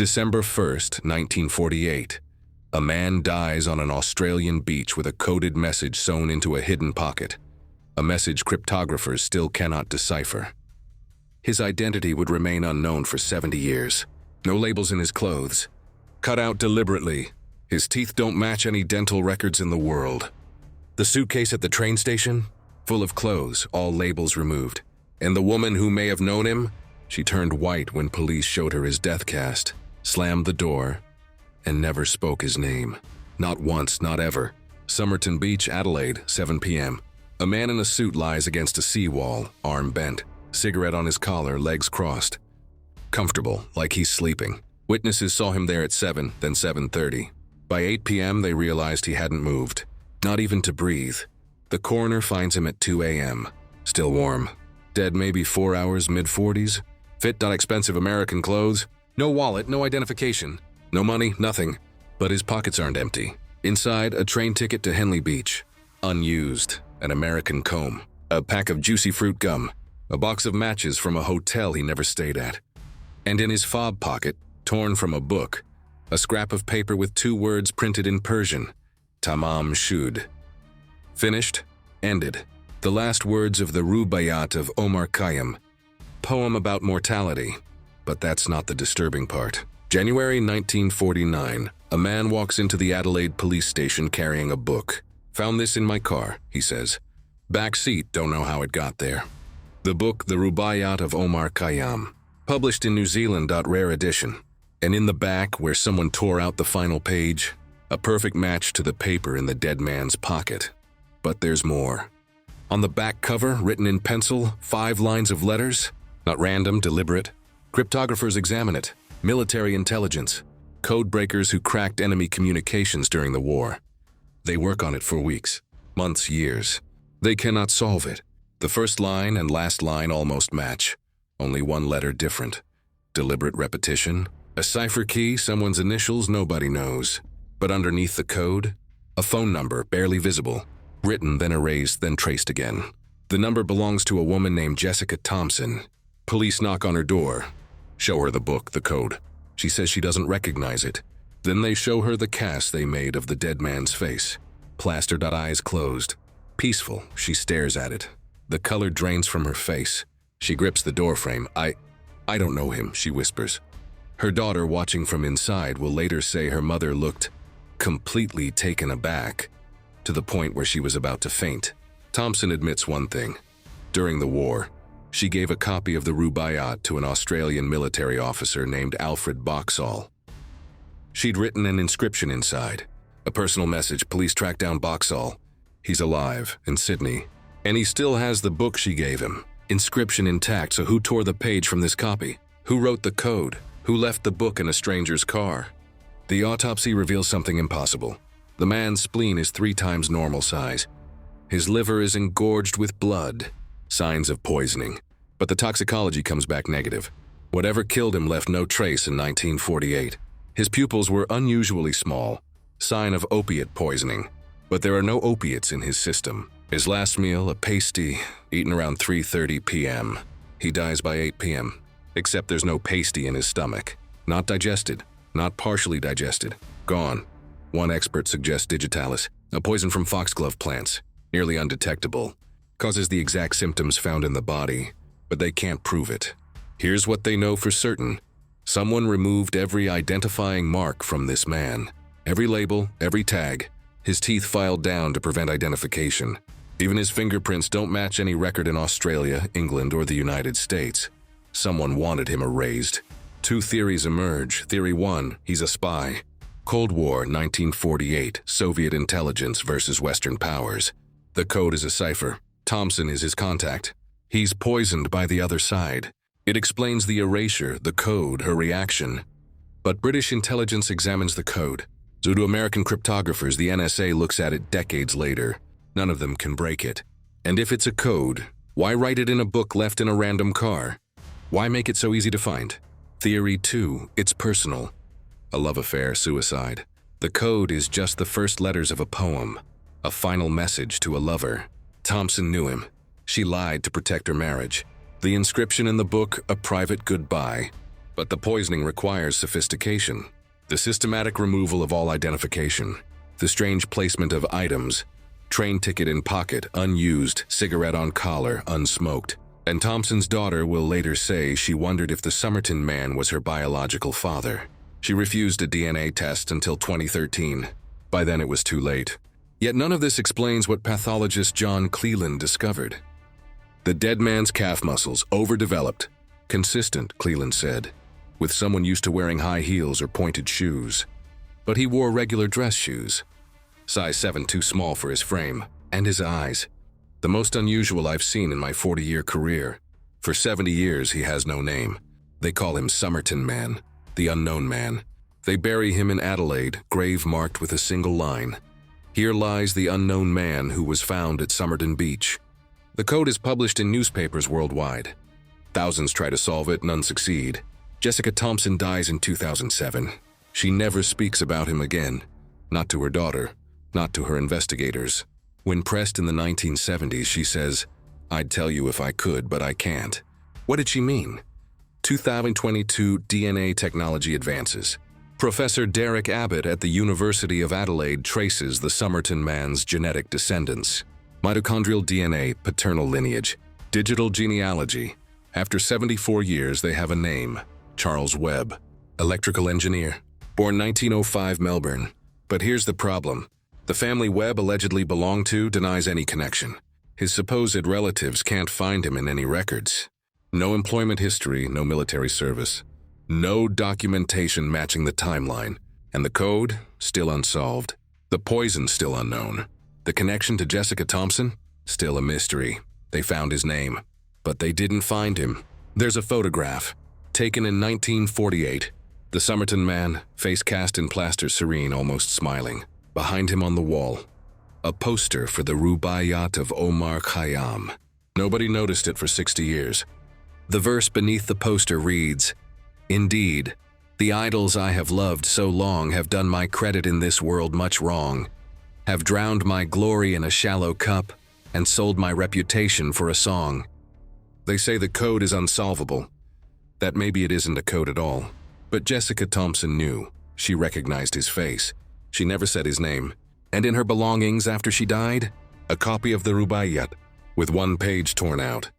December 1st, 1948. A man dies on an Australian beach with a coded message sewn into a hidden pocket. A message cryptographers still cannot decipher. His identity would remain unknown for 70 years. No labels in his clothes. Cut out deliberately. His teeth don't match any dental records in the world. The suitcase at the train station? Full of clothes, all labels removed. And the woman who may have known him? She turned white when police showed her his death cast, slammed the door, and never spoke his name. Not once, not ever. Somerton Beach, Adelaide, 7 p.m. A man in a suit lies against a seawall, arm bent, cigarette on his collar, legs crossed. Comfortable, like he's sleeping. Witnesses saw him there at 7, then 7:30. By 8 p.m., they realized he hadn't moved, not even to breathe. The coroner finds him at 2 a.m., still warm. Dead maybe 4 hours, mid-40s. Fit, not expensive American clothes. No wallet, no identification. No money, nothing. But his pockets aren't empty. Inside, a train ticket to Henley Beach. Unused, an American comb. A pack of juicy fruit gum. A box of matches from a hotel he never stayed at. And in his fob pocket, torn from a book, a scrap of paper with 2 words printed in Persian. Tamám Shud. Finished, ended. The last words of the Rubaiyat of Omar Khayyam. Poem about mortality. But that's not the disturbing part. January 1949, a man walks into the Adelaide police station carrying a book. Found this in my car, he says. Back seat, don't know how it got there. The book, The Rubaiyat of Omar Khayyam. Published in New Zealand, rare edition. And in the back, where someone tore out the final page, a perfect match to the paper in the dead man's pocket. But there's more. On the back cover, written in pencil, 5 lines of letters. Not random, deliberate. Cryptographers examine it. Military intelligence. Code breakers who cracked enemy communications during the war. They work on it for weeks, months, years. They cannot solve it. The first line and last line almost match. Only one letter different. Deliberate repetition. A cipher key, someone's initials nobody knows. But underneath the code, a phone number barely visible. Written, then erased, then traced again. The number belongs to a woman named Jessica Thompson. Police knock on her door. Show her the book, the code. She says she doesn't recognize it. Then they show her the cast they made of the dead man's face. Plastered, eyes closed. Peaceful, she stares at it. The color drains from her face. She grips the doorframe. I don't know him, she whispers. Her daughter, watching from inside, will later say her mother looked completely taken aback, to the point where she was about to faint. Thompson admits one thing. During the war, she gave a copy of the Rubaiyat to an Australian military officer named Alfred Boxall. She'd written an inscription inside. A personal message. Police track down Boxall. He's alive in Sydney. And he still has the book she gave him. Inscription intact, so who tore the page from this copy? Who wrote the code? Who left the book in a stranger's car? The autopsy reveals something impossible. The man's spleen is 3 times normal size. His liver is engorged with blood. Signs of poisoning. But the toxicology comes back negative. Whatever killed him left no trace in 1948. His pupils were unusually small. Sign of opiate poisoning. But there are no opiates in his system. His last meal, a pasty, eaten around 3:30 p.m. He dies by 8 p.m. Except there's no pasty in his stomach. Not digested. Not partially digested. Gone. One expert suggests digitalis, a poison from foxglove plants. Nearly undetectable. Causes the exact symptoms found in the body, but they can't prove it. Here's what they know for certain. Someone removed every identifying mark from this man. Every label, every tag. His teeth filed down to prevent identification. Even his fingerprints don't match any record in Australia, England, or the United States. Someone wanted him erased. 2 theories emerge. Theory 1, he's a spy. Cold War, 1948, Soviet intelligence versus Western powers. The code is a cipher. Thompson is his contact. He's poisoned by the other side. It explains the erasure, the code, her reaction. But British intelligence examines the code. So do American cryptographers, the NSA looks at it decades later. None of them can break it. And if it's a code, why write it in a book left in a random car? Why make it so easy to find? Theory 2, it's personal. A love affair, suicide. The code is just the first letters of a poem. A final message to a lover. Thompson knew him. She lied to protect her marriage. The inscription in the book, a private goodbye. But the poisoning requires sophistication. The systematic removal of all identification, the strange placement of items, train ticket in pocket, unused, cigarette on collar, unsmoked. And Thompson's daughter will later say she wondered if the Somerton man was her biological father. She refused a DNA test until 2013. By then it was too late. Yet none of this explains what pathologist John Cleland discovered. The dead man's calf muscles, overdeveloped. Consistent, Cleland said, with someone used to wearing high heels or pointed shoes. But he wore regular dress shoes. Size 7 too small for his frame, and his eyes. The most unusual I've seen in my 40-year career. For 70 years he has no name. They call him Somerton Man, the unknown man. They bury him in Adelaide, grave marked with a single line. Here lies the unknown man who was found at Somerton Beach. The code is published in newspapers worldwide. Thousands try to solve it, none succeed. Jessica Thompson dies in 2007. She never speaks about him again. Not to her daughter, not to her investigators. When pressed in the 1970s, she says, "I'd tell you if I could, but I can't." What did she mean? 2022 DNA technology advances. Professor Derek Abbott at the University of Adelaide traces the Somerton man's genetic descendants. Mitochondrial DNA, paternal lineage, digital genealogy. After 74 years, they have a name. Charles Webb, electrical engineer, born 1905 Melbourne. But here's the problem. The family Webb allegedly belonged to denies any connection. His supposed relatives can't find him in any records. No employment history, no military service. No documentation matching the timeline. And the code, still unsolved. The poison, still unknown. The connection to Jessica Thompson, still a mystery. They found his name, but they didn't find him. There's a photograph, taken in 1948. The Somerton man, face cast in plaster serene, almost smiling. Behind him on the wall, a poster for the Rubaiyat of Omar Khayyam. Nobody noticed it for 60 years. The verse beneath the poster reads, "Indeed, the idols I have loved so long have done my credit in this world much wrong, have drowned my glory in a shallow cup, and sold my reputation for a song." They say the code is unsolvable. That maybe it isn't a code at all. But Jessica Thompson knew. She recognized his face. She never said his name. And in her belongings after she died, a copy of the Rubaiyat, with one page torn out.